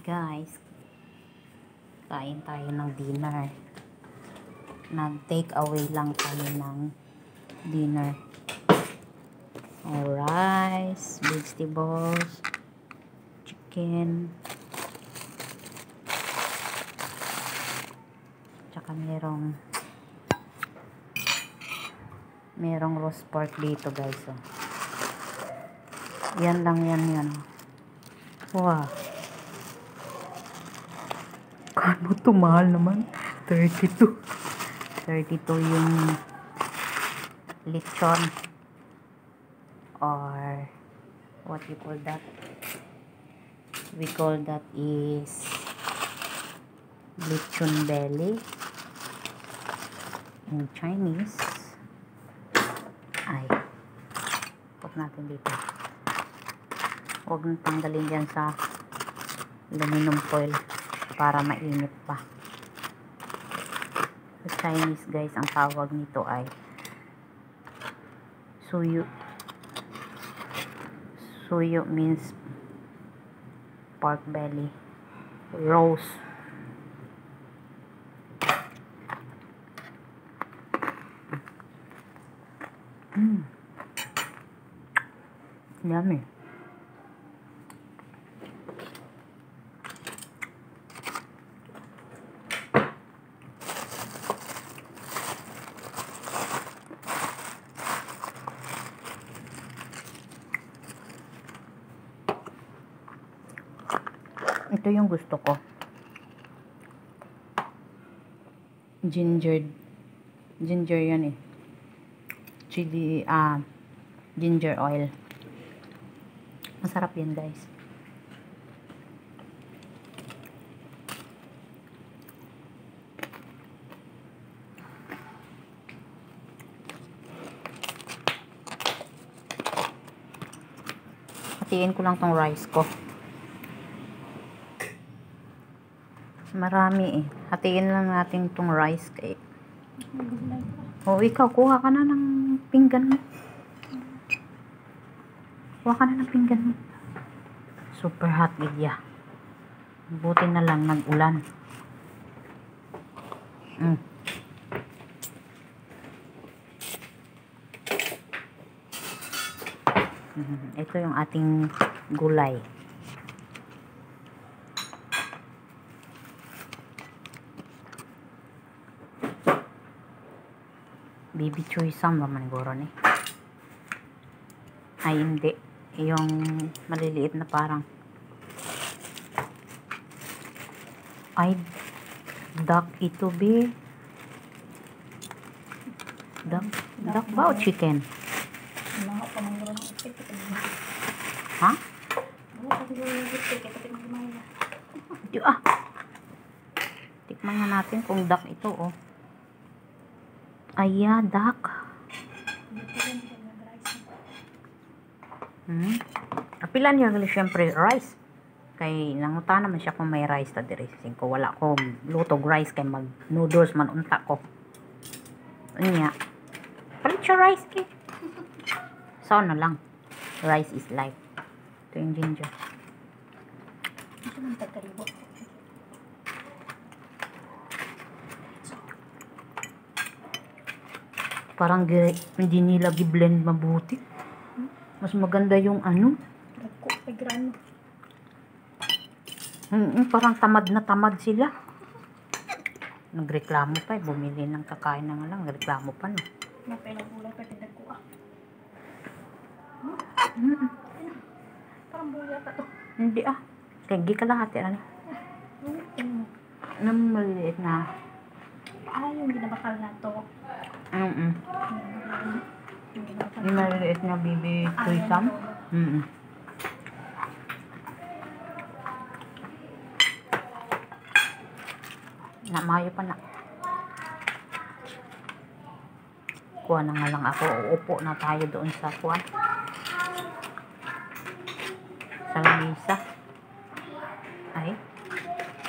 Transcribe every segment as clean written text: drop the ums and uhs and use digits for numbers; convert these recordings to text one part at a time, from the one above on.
Guys, kain tayo ng dinner. Nag-take away lang kami ng dinner. Rice, vegetables, chicken, tsaka merong roast pork dito, guys. Oh. Yan lang yan. Wow. Kano to, mahal naman. 32 yung lechon, or what you call that, we call that is lechon belly in Chinese. Ay, huwag natin dito, huwag nang tanggalin dyan sa aluminum foil para mainit pa. Sa Chinese, guys, ang tawag nito ay suyu. Suyu means pork belly, roast. Yummy. Ito yung gusto ko. Ginger yan eh. Chili, ginger oil. Masarap yan, guys. Hatiin ko lang tong rice ko. Marami eh. Hatiin lang natin tong rice kay. O, ikaw, kuha ka na ng pinggan mo. Kuha ka na ng pinggan mo. Super hot, Lydia. Buti na lang nag-ulan. Ito yung ating gulay. Baby choy sam naman siguro ni. Ay, hindi. Yung maliliit na parang. Ay, duck ito, be. Duck ba o chicken? Ha? Tikman nga natin kung duck ito, oh. Aya, duck. Apilan niya gali syempre rice. Kay nanguta naman siya kung may rice ta diri. Ko wala ko lutog rice kay mag noodles man unta ko. Unya. Palit siya rice kay. So na lang. Rice is life. Ito yung ginger. Parang hindi nila gi-blend mabuti. Mas maganda yung ano. Parang tamad na tamad sila. Nagreklamo pa eh. Bumili ng kakain na nga lang. Nagreklamo pa no. Parang buya pa to. Hindi ah. Kaya kalahati ano. Nang maliliit na. Ay, yung ginabakal na to. Yung maliliit na baby choy sam. Mayo pa na. Kuha na nga lang ako. Uupo na tayo doon sa kuwan. Sa lamisa. Ay.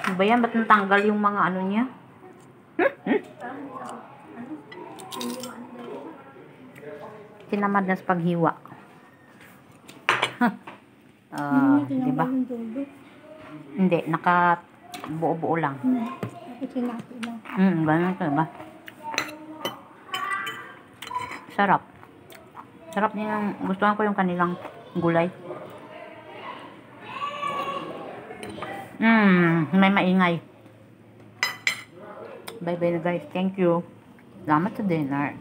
Ano ba yan? Ba't natanggal yung mga ano niya? Tinamad na sa paghiwa. Diba? Hindi, naka buo-buo lang. Ikinati lang. Ganun talaga. Sarap. Sarap nilang, gustuhan ko yung kanilang gulay. May maingay. Bye-bye na guys. Thank you. Salamat sa dinner.